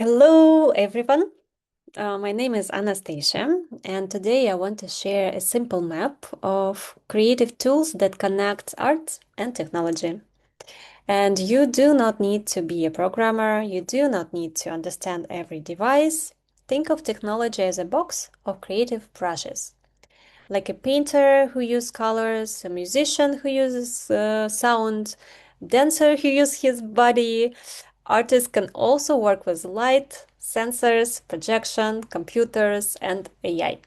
Hello, everyone. My name is Anastasia, and today I want to share a simple map of creative tools that connect art and technology. And you do not need to be a programmer, you do not need to understand every device. Think of technology as a box of creative brushes, like a painter who uses colors, a musician who uses sound, dancer who uses his body. Artists can also work with light, sensors, projection, computers, and AI.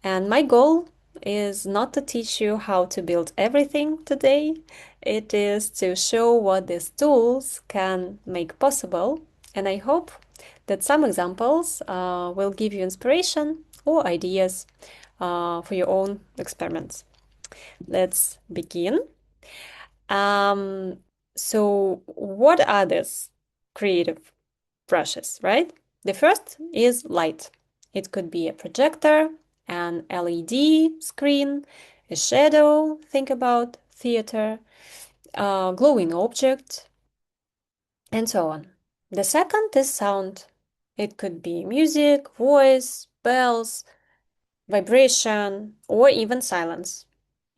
And my goal is not to teach you how to build everything today. It is to show what these tools can make possible. And I hope that some examples will give you inspiration or ideas for your own experiments. Let's begin. Um, so, what are these creative brushes, right? The first is light. It could be a projector, an LED screen, a shadow, think about theater, a glowing object, and so on. The second is sound. It could be music, voice, bells, vibration, or even silence.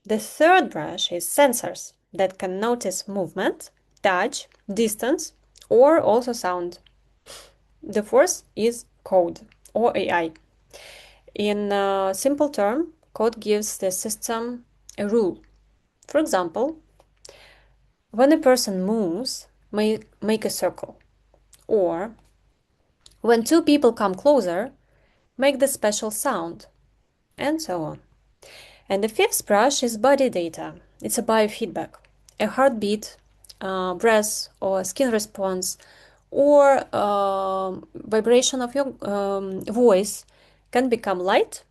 The third brush is sensors that can notice movement, touch, distance, or also sound. The fourth is code or AI. In a simple term, code gives the system a rule. For example, when a person moves, make a circle. Or when two people come closer, make the special sound, and so on. And the fifth brush is body data. It's a biofeedback. A heartbeat, breath, or skin response, or vibration of your voice can become light,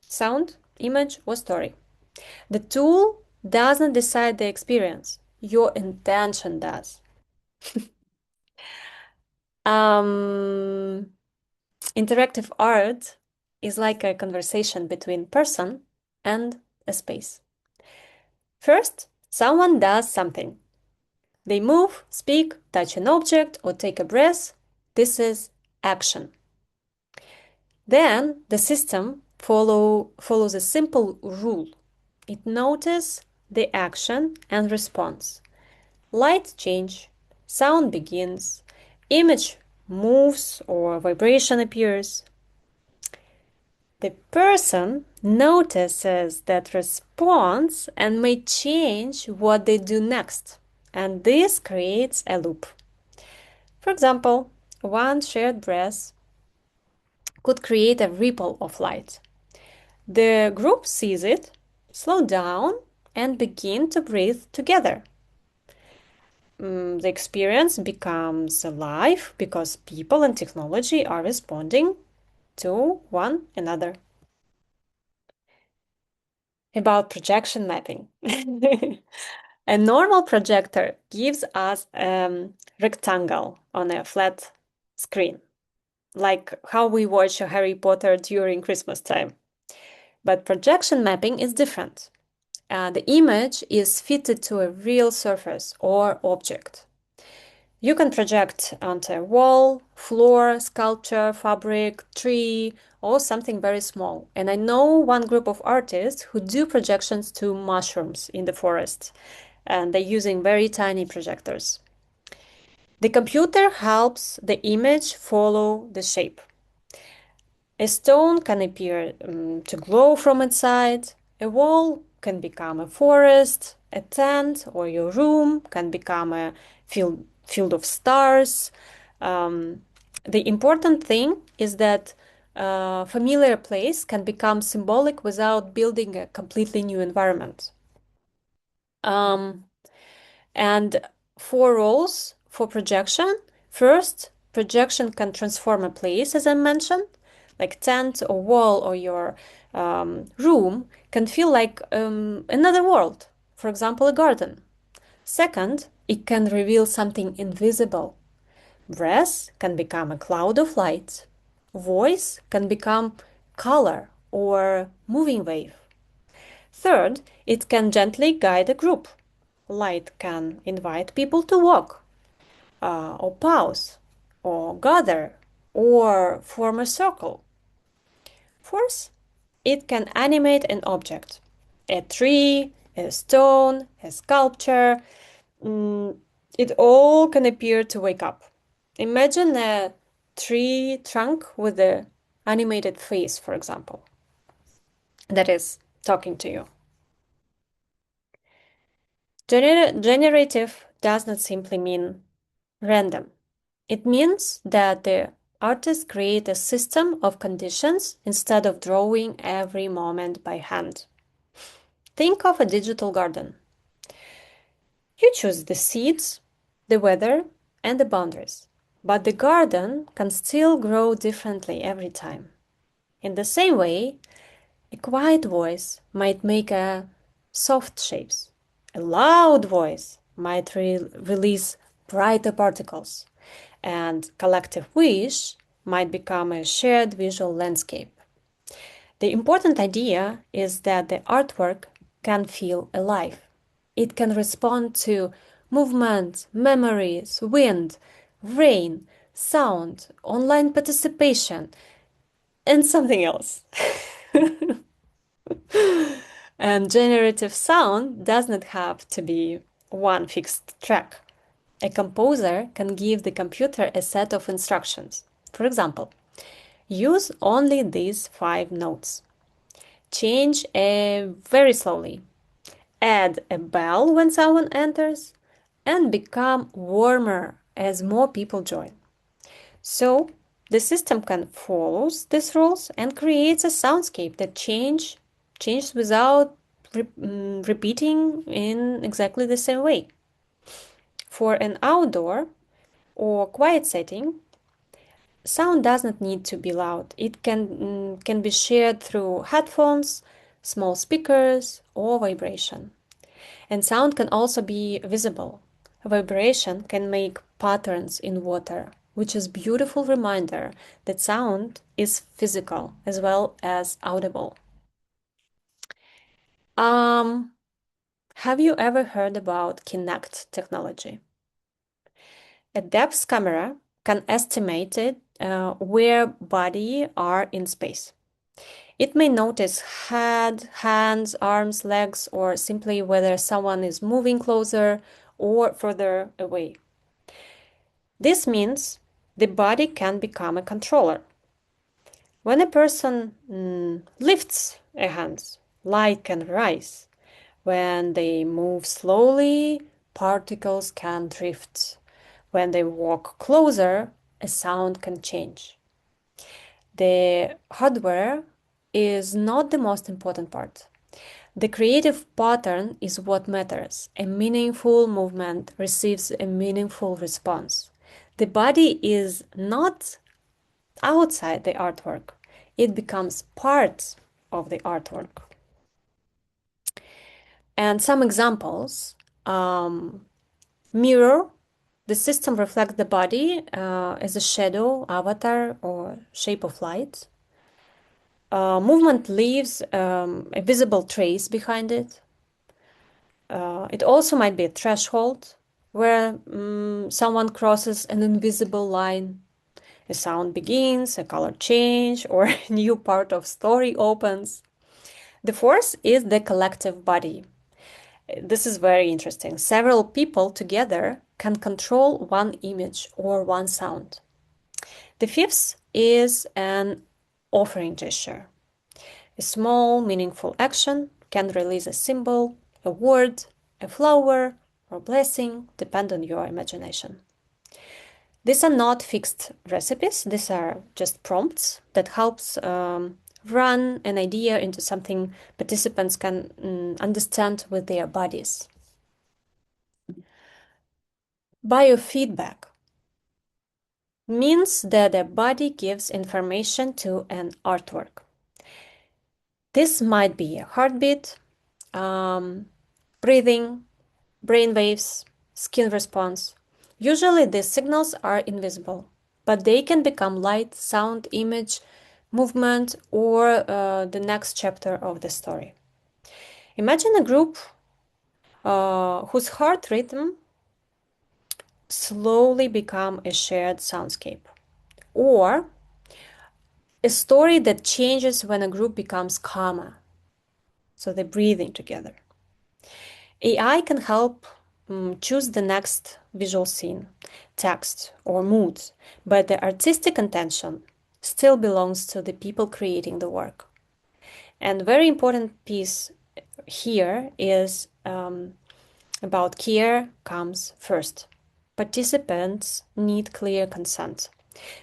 sound, image, or story. The tool doesn't decide the experience, your intention does. Um, Interactive art is like a conversation between person and a space. First, someone does something. They move, speak, touch an object, or take a breath. This is action. Then the system follows a simple rule. It notices the action and response. Light change, sound begins, image moves or vibration appears. The person notices that response and may change what they do next, and this creates a loop. For example, one shared breath could create a ripple of light. The group sees it, slow down, and begin to breathe together. The experience becomes alive because people and technology are responding to one another. About projection mapping. A normal projector gives us a rectangle on a flat screen, like how we watch Harry Potter during Christmas time. But projection mapping is different. The image is fitted to a real surface or object. You can project onto a wall, floor, sculpture, fabric, tree, or something very small. And I know one group of artists who do projections to mushrooms in the forest, and they're using very tiny projectors. The computer helps the image follow the shape. A stone can appear to glow from inside, a wall can become a forest, a tent or your room can become a field of stars. The important thing is that a familiar place can become symbolic without building a completely new environment. Um, and four roles for projection. First, projection can transform a place, as I mentioned, like tent or wall or your room can feel like another world, for example, a garden. Second, it can reveal something invisible. Breath can become a cloud of light. Voice can become color or moving wave. Third, it can gently guide a group. Light can invite people to walk, or pause, or gather, or form a circle. Fourth, it can animate an object, a tree, a stone, a sculpture. It all can appear to wake up. Imagine a tree trunk with an animated face, for example, that is talking to you. Generative does not simply mean random. It means that the artist create a system of conditions instead of drawing every moment by hand. Think of a digital garden. You choose the seeds, the weather, and the boundaries, but the garden can still grow differently every time. In the same way, a quiet voice might make a soft shapes. A loud voice might release brighter particles, and collective wish might become a shared visual landscape. The important idea is that the artwork can feel alive. It can respond to movement, memories, wind, rain, sound, online participation, and something else. And generative sound does not have to be one fixed track. A composer can give the computer a set of instructions. For example, use only these 5 notes. Change very slowly. Add a bell when someone enters, and become warmer as more people join. So, the system can follow these rules and creates a soundscape that changes without repeating in exactly the same way. For an outdoor or quiet setting, sound does not need to be loud. It can be shared through headphones, small speakers, or vibration. And sound can also be visible. Vibration can make patterns in water, which is a beautiful reminder that sound is physical as well as audible. Have you ever heard about Kinect technology? A depth camera can estimate where body are in space. It may notice head, hands, arms, legs, or simply whether someone is moving closer or further away. This means the body can become a controller. When a person lifts a hand, light can rise. When they move slowly, particles can drift. When they walk closer, a sound can change. The hardware is not the most important part. The creative pattern is what matters. A meaningful movement receives a meaningful response. The body is not outside the artwork. It becomes part of the artwork. And some examples, mirror, the system reflects the body as a shadow, avatar, or shape of light. Movement leaves a visible trace behind it. It also might be a threshold where someone crosses an invisible line. A sound begins, a color change, or a new part of story opens. The fourth is the collective body. This is very interesting. Several people together can control one image or one sound. The fifth is an offering gesture. A small, meaningful action can release a symbol, a word, a flower, or blessing, depend on your imagination. These are not fixed recipes. These are just prompts that helps run an idea into something participants can understand with their bodies. Biofeedback means that a body gives information to an artwork. This might be a heartbeat, breathing, brain waves, skin response. Usually these signals are invisible, but they can become light, sound, image, movement, or the next chapter of the story. Imagine a group whose heart rhythm slowly become a shared soundscape, or a story that changes when a group becomes calmer. So they're breathing together. AI can help choose the next visual scene, text, or moods, but the artistic intention still belongs to the people creating the work. And very important piece here is about care comes first. Participants need clear consent.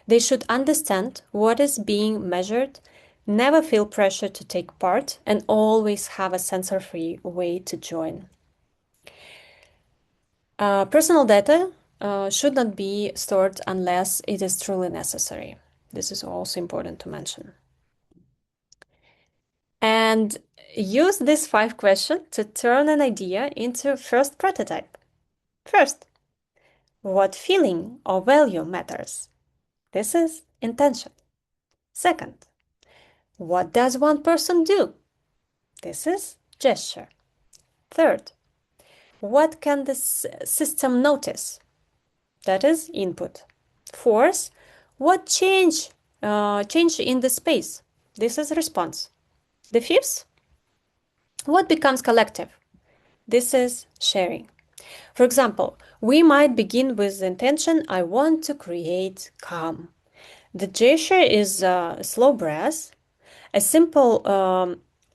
They should understand what is being measured, never feel pressure to take part, and always have a censor-free way to join. Personal data should not be stored unless it is truly necessary. This is also important to mention. And use these 5 questions to turn an idea into first prototype. First, what feeling or value matters? This is intention. Second, what does one person do? This is gesture. Third, what can the system notice? That is input. Fourth, what change in the space? This is response. The fifth, what becomes collective? This is sharing. For example, we might begin with the intention, I want to create calm. The gesture is a slow breath. A simple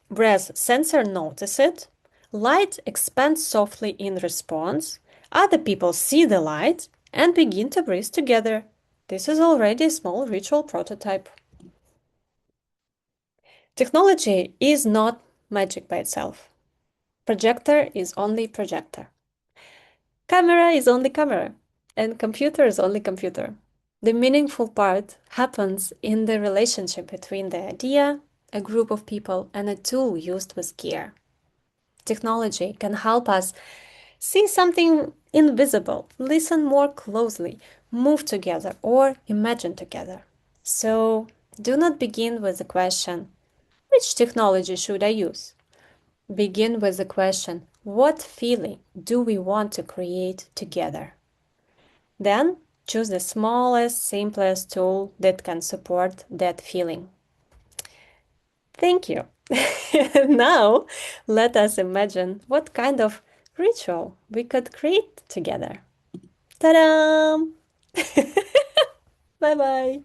breath sensor notices it. Light expands softly in response. Other people see the light and begin to breathe together. This is already a small ritual prototype. Technology is not magic by itself. Projector is only projector. Camera is only camera. And computer is only computer. The meaningful part happens in the relationship between the idea, a group of people, and a tool used with care. Technology can help us see something invisible, listen more closely, move together, or imagine together. So, do not begin with the question, which technology should I use? Begin with the question, what feeling do we want to create together? Then, choose the smallest, simplest tool that can support that feeling. Thank you. Now, let us imagine what kind of ritual we could create together. Ta-da! Bye-bye.